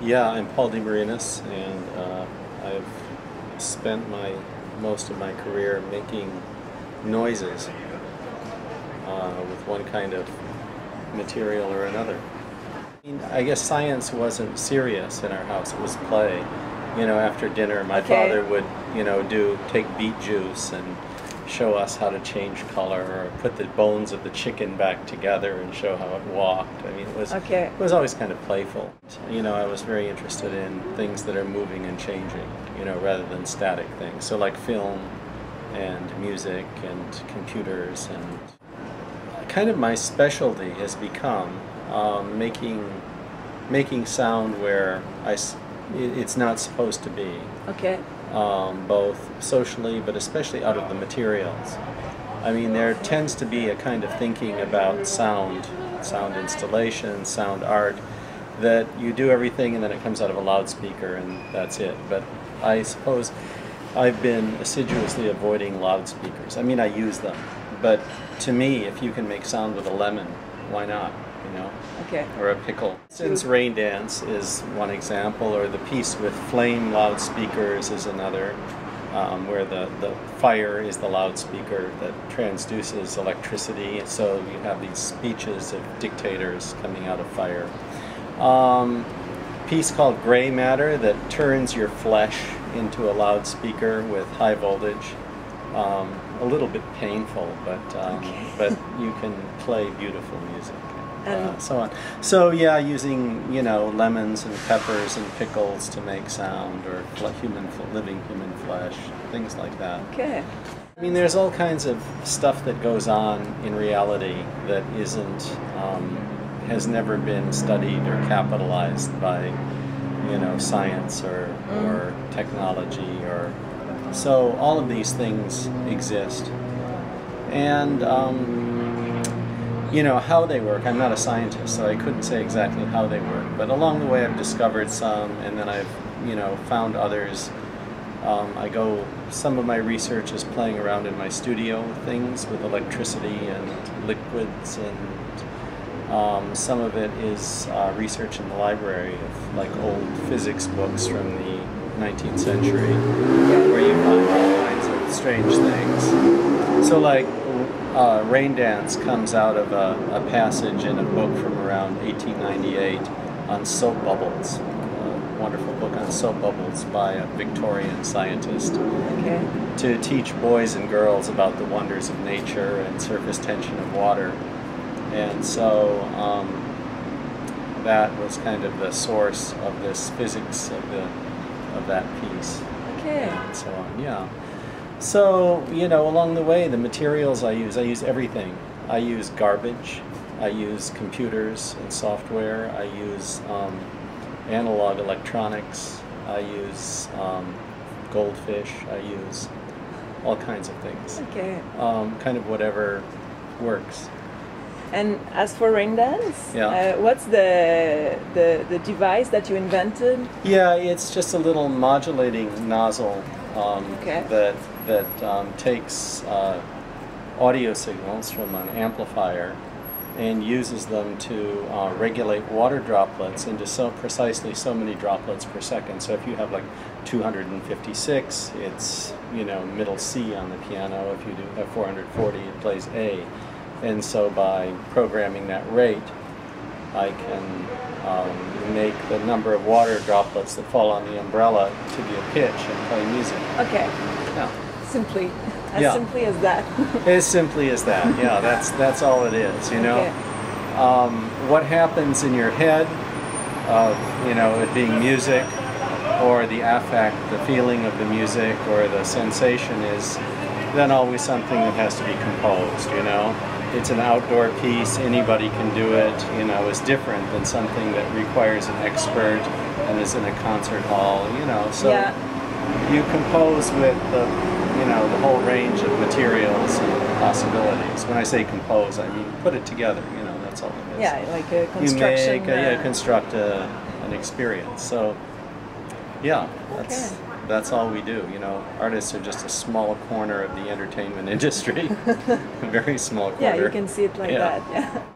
Yeah, I'm Paul de Marinis, and I've spent most of my career making noises with one kind of material or another. I guess science wasn't serious in our house, it was play. You know, after dinner my father would, take beet juice and show us how to change color, or put the bones of the chicken back together and show how it walked. I mean, it was always kind of playful. I was very interested in things that are moving and changing, rather than static things. So like film and music and computers, and kind of my specialty has become making sound where it's not supposed to be. Both socially, but especially out of the materials. I mean, there tends to be a kind of thinking about sound installation, sound art, that you do everything and then it comes out of a loudspeaker and that's it. But I suppose I've been assiduously avoiding loudspeakers. I mean, I use them, but to me, if you can make sound with a lemon, why not? Or a pickle. Since Raindance is one example, or the piece with flame loudspeakers is another, where the fire is the loudspeaker that transduces electricity, so you have these speeches of dictators coming out of fire. Piece called Gray Matter that turns your flesh into a loudspeaker with high voltage. A little bit painful, but you can play beautiful music. So on. So yeah, using lemons and peppers and pickles to make sound, or living human flesh, things like that. I mean, there's all kinds of stuff that goes on in reality that has never been studied or capitalized by science or technology, or so all of these things exist. And how they work. I'm not a scientist, so I couldn't say exactly how they work, but along the way I've discovered some, and then I've found others. Some of my research is playing around in my studio with things, with electricity and liquids, and some of it is research in the library of like old physics books from the 19th century, where you find all kinds of strange things. So like Raindance comes out of a passage in a book from around 1898 on soap bubbles, a wonderful book on soap bubbles by a Victorian scientist, to teach boys and girls about the wonders of nature and surface tension of water. And so that was kind of the source of this physics of that piece. And so on, yeah. So, along the way, the materials I use everything. I use garbage, I use computers and software, I use analog electronics, I use goldfish, I use all kinds of things. Kind of whatever works. And as for Raindance, what's the device that you invented? Yeah, it's just a little modulating nozzle that takes audio signals from an amplifier and uses them to regulate water droplets into precisely so many droplets per second. So if you have like 256, it's middle C on the piano. If you do have 440, it plays A. And so by programming that rate, I can make the number of water droplets that fall on the umbrella to be a pitch and play music. Yeah. Simply as that. As simply as that. Yeah, that's all it is. What happens in your head of it being music, or the affect, the feeling of the music, or the sensation, is then always something that has to be composed. It's an outdoor piece, anybody can do it, it's different than something that requires an expert and is in a concert hall, so you compose with the whole range of materials and possibilities. When I say compose, I mean put it together, that's all it is. Yeah, like a construction. You construct an experience. So, yeah, that's all we do. Artists are just a small corner of the entertainment industry, a very small corner. Yeah, you can see it like that. Yeah.